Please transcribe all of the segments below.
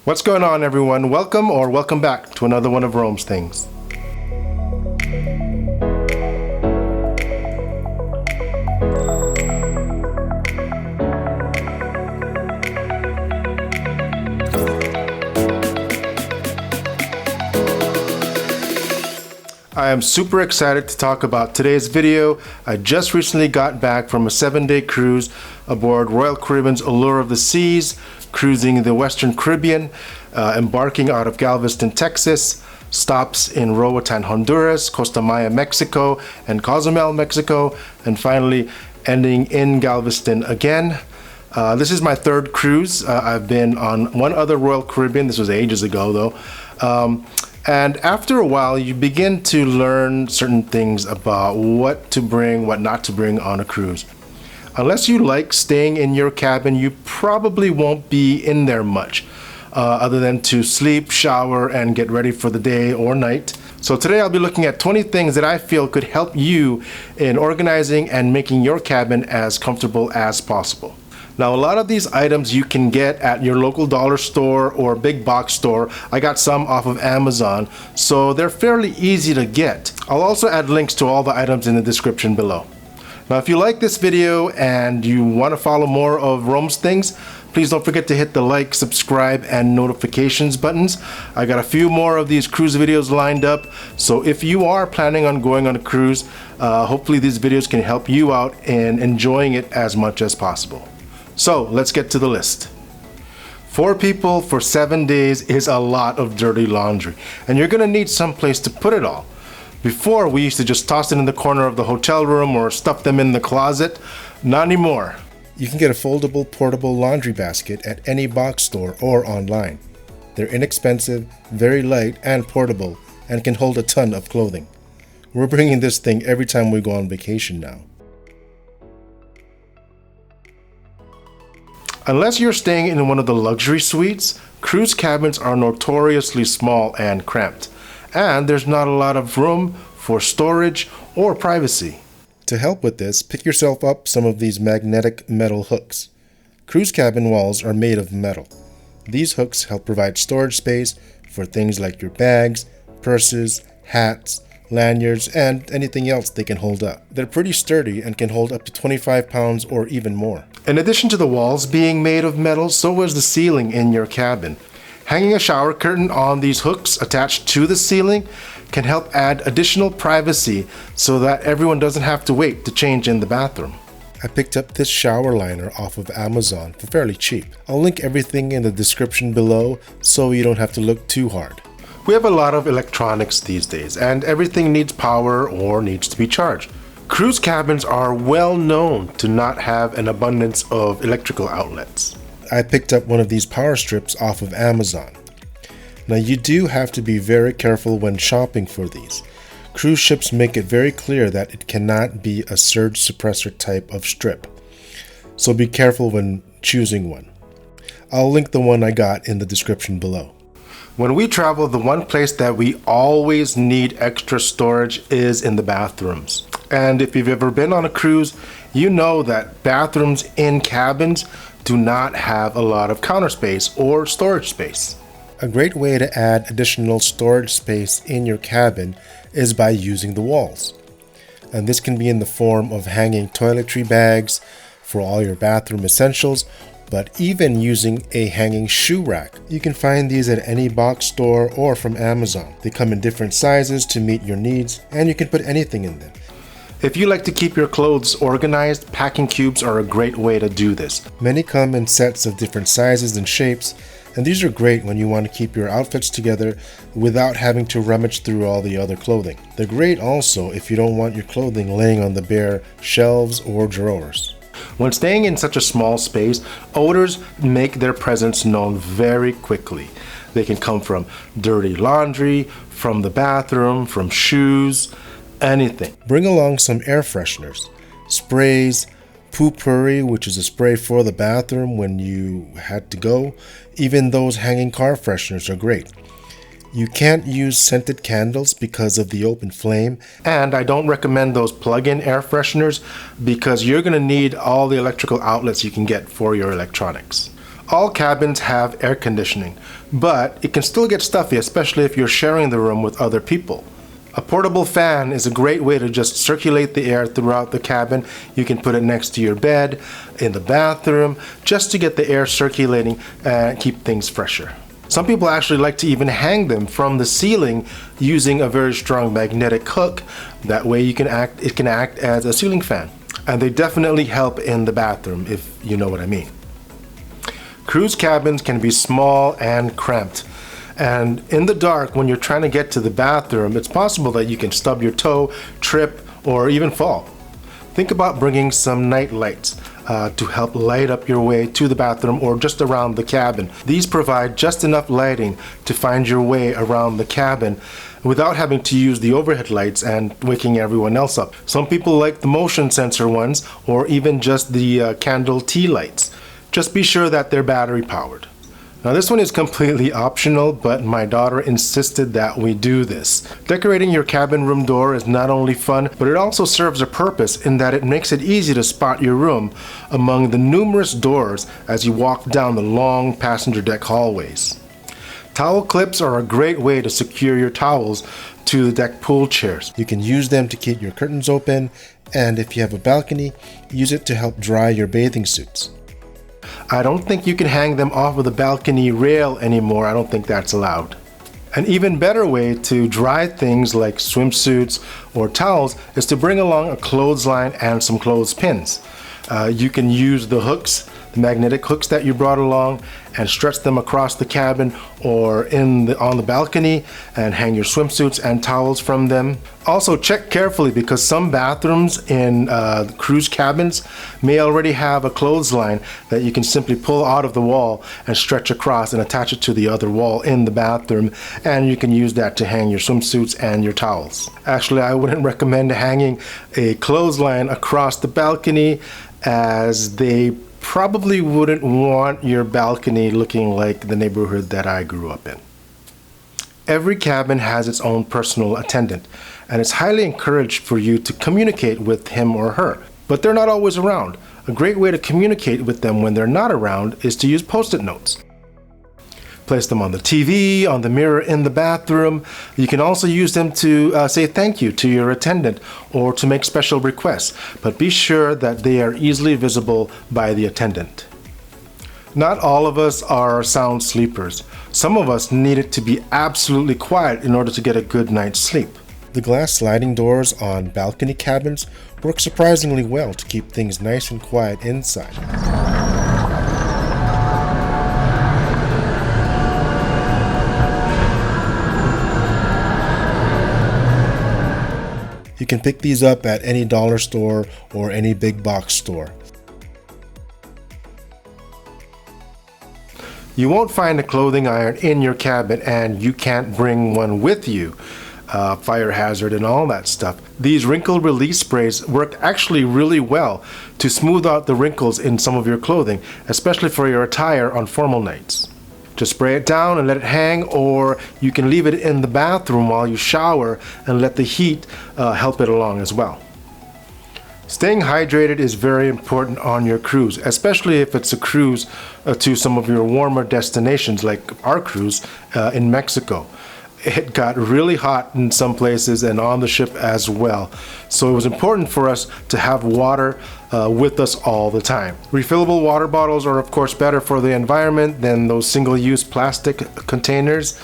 What's going on, everyone? Welcome or welcome back to another one of Rome's Things. I am super excited to talk about today's video. I just recently got back from a 7-day cruise aboard Royal Caribbean's Allure of the Seas, cruising the Western Caribbean, embarking out of Galveston, Texas, stops in Roatan, Honduras, Costa Maya, Mexico, and Cozumel, Mexico, and finally ending in Galveston again. This is my third cruise. I've been on one other Royal Caribbean. This was ages ago though. And after a while, you begin to learn certain things about what to bring, what not to bring on a cruise. Unless you like staying in your cabin, you probably won't be in there much, other than to sleep, shower, and get ready for the day or night. So today I'll be looking at 20 things that I feel could help you in organizing and making your cabin as comfortable as possible. Now, a lot of these items you can get at your local dollar store or big box store. I got some off of Amazon, so they're fairly easy to get. I'll also add links to all the items in the description below. Now, if you like this video and you want to follow more of Rome's Things, please don't forget to hit the like, subscribe, and notifications buttons. I got a few more of these cruise videos lined up, so if you are planning on going on a cruise, hopefully these videos can help you out in enjoying it as much as possible. So let's get to the list. 4 people for 7 days is a lot of dirty laundry, and you're gonna need some place to put it all. Before, we used to just toss it in the corner of the hotel room or stuff them in the closet. Not anymore. You can get a foldable portable laundry basket at any box store or online. They're inexpensive, very light and portable, and can hold a ton of clothing. We're bringing this thing every time we go on vacation now. Unless you're staying in one of the luxury suites, cruise cabins are notoriously small and cramped, and there's not a lot of room for storage or privacy. To help with this, pick yourself up some of these magnetic metal hooks. Cruise cabin walls are made of metal. These hooks help provide storage space for things like your bags, purses, hats, lanyards, and anything else they can hold up. They're pretty sturdy and can hold up to 25 pounds or even more. In addition to the walls being made of metal, so is the ceiling in your cabin. Hanging a shower curtain on these hooks attached to the ceiling can help add additional privacy so that everyone doesn't have to wait to change in the bathroom. I picked up this shower liner off of Amazon for fairly cheap. I'll link everything in the description below so you don't have to look too hard. We have a lot of electronics these days, and everything needs power or needs to be charged. Cruise cabins are well known to not have an abundance of electrical outlets. I picked up one of these power strips off of Amazon. Now, you do have to be very careful when shopping for these. Cruise ships make it very clear that it cannot be a surge suppressor type of strip, so be careful when choosing one. I'll link the one I got in the description below. When we travel, the one place that we always need extra storage is in the bathrooms. And if you've ever been on a cruise, you know that bathrooms in cabins do not have a lot of counter space or storage space. A great way to add additional storage space in your cabin is by using the walls. And this can be in the form of hanging toiletry bags for all your bathroom essentials, but even using a hanging shoe rack. You can find these at any box store or from Amazon. They come in different sizes to meet your needs, and you can put anything in them. If you like to keep your clothes organized, packing cubes are a great way to do this. Many come in sets of different sizes and shapes, and these are great when you want to keep your outfits together without having to rummage through all the other clothing. They're great also if you don't want your clothing laying on the bare shelves or drawers. When staying in such a small space, odors make their presence known very quickly. They can come from dirty laundry, from the bathroom, from shoes, anything. Bring along some air fresheners, sprays, poo-pourri, which is a spray for the bathroom when you had to go. Even those hanging car fresheners are great. You can't use scented candles because of the open flame, and I don't recommend those plug-in air fresheners because you're going to need all the electrical outlets you can get for your electronics. All cabins have air conditioning, but it can still get stuffy, especially if you're sharing the room with other people. A portable fan is a great way to just circulate the air throughout the cabin. You can put it next to your bed, in the bathroom, just to get the air circulating and keep things fresher. Some people actually like to even hang them from the ceiling using a very strong magnetic hook. That way it can act as a ceiling fan. And they definitely help in the bathroom, if you know what I mean. Cruise cabins can be small and cramped. And in the dark, when you're trying to get to the bathroom, it's possible that you can stub your toe, trip, or even fall. Think about bringing some night lights to help light up your way to the bathroom or just around the cabin. These provide just enough lighting to find your way around the cabin without having to use the overhead lights and waking everyone else up. Some people like the motion sensor ones or even just the candle tea lights. Just be sure that they're battery powered. Now this one is completely optional, but my daughter insisted that we do this. Decorating your cabin room door is not only fun, but it also serves a purpose in that it makes it easy to spot your room among the numerous doors as you walk down the long passenger deck hallways. Towel clips are a great way to secure your towels to the deck pool chairs. You can use them to keep your curtains open, and if you have a balcony, use it to help dry your bathing suits. I don't think you can hang them off of the balcony rail anymore. I don't think that's allowed. An even better way to dry things like swimsuits or towels is to bring along a clothesline and some clothespins. You can use the hooks, the magnetic hooks that you brought along, and stretch them across the cabin or on the balcony and hang your swimsuits and towels from them. Also check carefully because some bathrooms in cruise cabins may already have a clothesline that you can simply pull out of the wall and stretch across and attach it to the other wall in the bathroom, and you can use that to hang your swimsuits and your towels. Actually, I wouldn't recommend hanging a clothesline across the balcony, as they probably wouldn't want your balcony looking like the neighborhood that I grew up in. Every cabin has its own personal attendant, and it's highly encouraged for you to communicate with him or her, but they're not always around. A great way to communicate with them when they're not around is to use post-it notes. Place them on the TV, on the mirror in the bathroom. You can also use them to say thank you to your attendant or to make special requests, but be sure that they are easily visible by the attendant. Not all of us are sound sleepers. Some of us need it to be absolutely quiet in order to get a good night's sleep. The glass sliding doors on balcony cabins work surprisingly well to keep things nice and quiet inside. You can pick these up at any dollar store or any big box store. You won't find a clothing iron in your cabin, and you can't bring one with you. Fire hazard and all that stuff. These wrinkle release sprays work actually really well to smooth out the wrinkles in some of your clothing, especially for your attire on formal nights. Just spray it down and let it hang, or you can leave it in the bathroom while you shower and let the heat help it along as well. Staying hydrated is very important on your cruise, especially if it's a cruise to some of your warmer destinations like our cruise in Mexico. It got really hot in some places and on the ship as well. So it was important for us to have water with us all the time. Refillable water bottles are of course better for the environment than those single-use plastic containers.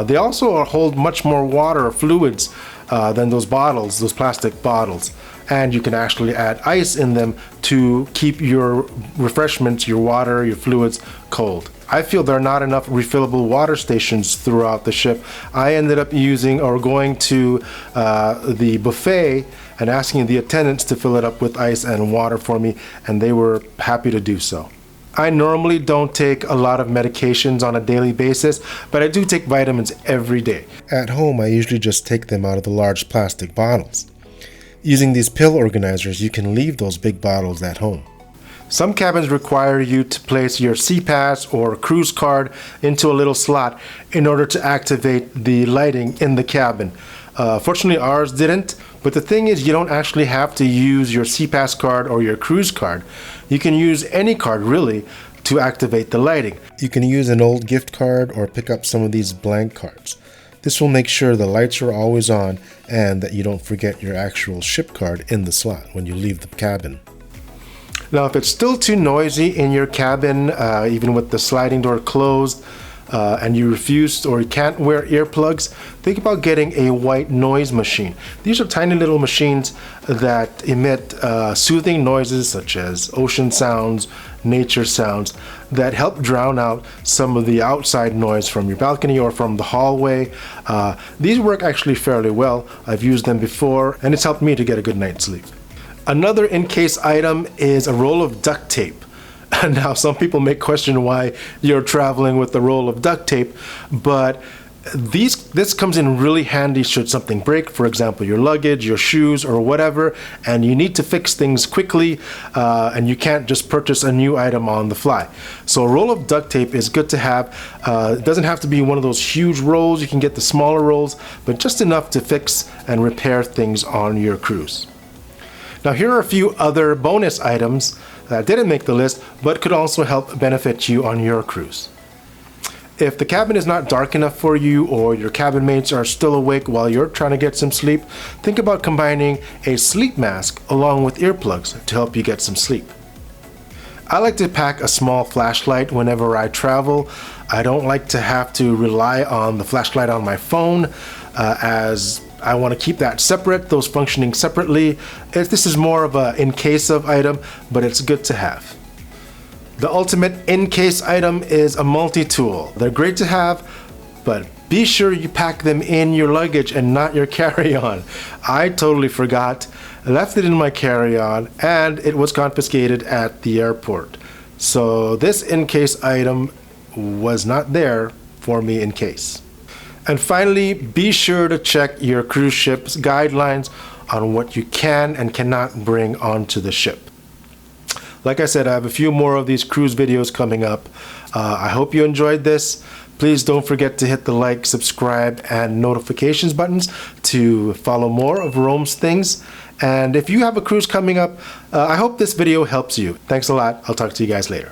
They also hold much more water or fluids than those bottles, those plastic bottles. And you can actually add ice in them to keep your refreshments, your water, your fluids cold. I feel there are not enough refillable water stations throughout the ship. I ended up using or going to the buffet and asking the attendants to fill it up with ice and water for me, and they were happy to do so. I normally don't take a lot of medications on a daily basis, but I do take vitamins every day. At home, I usually just take them out of the large plastic bottles. Using these pill organizers, you can leave those big bottles at home. Some cabins require you to place your SeaPass or cruise card into a little slot in order to activate the lighting in the cabin. Fortunately, ours didn't, but the thing is, you don't actually have to use your SeaPass card or your cruise card. You can use any card really to activate the lighting. You can use an old gift card or pick up some of these blank cards. This will make sure the lights are always on and that you don't forget your actual ship card in the slot when you leave the cabin. Now, if it's still too noisy in your cabin, even with the sliding door closed, and you refuse or you can't wear earplugs, think about getting a white noise machine. These are tiny little machines that emit soothing noises such as ocean sounds, nature sounds, that help drown out some of the outside noise from your balcony or from the hallway. These work actually fairly well. I've used them before and it's helped me to get a good night's sleep. Another in-case item is a roll of duct tape. Now, some people may question why you're traveling with a roll of duct tape, but this comes in really handy should something break, for example, your luggage, your shoes, or whatever, and you need to fix things quickly, and you can't just purchase a new item on the fly. So a roll of duct tape is good to have. It doesn't have to be one of those huge rolls. You can get the smaller rolls, but just enough to fix and repair things on your cruise. Now, here are a few other bonus items that didn't make the list, but could also help benefit you on your cruise. If the cabin is not dark enough for you or your cabin mates are still awake while you're trying to get some sleep, think about combining a sleep mask along with earplugs to help you get some sleep. I like to pack a small flashlight whenever I travel. I don't like to have to rely on the flashlight on my phone as I want to keep that separate, those functioning separately. This is more of a in-case of item, but it's good to have. The ultimate in-case item is a multi-tool. They're great to have, but be sure you pack them in your luggage and not your carry-on. I totally forgot, left it in my carry-on, and it was confiscated at the airport. So this in-case item was not there for me in case. And finally, be sure to check your cruise ship's guidelines on what you can and cannot bring onto the ship. Like I said, I have a few more of these cruise videos coming up. I hope you enjoyed this. Please don't forget to hit the like, subscribe, and notifications buttons to follow more of Rome's things. And if you have a cruise coming up, I hope this video helps you. Thanks a lot. I'll talk to you guys later.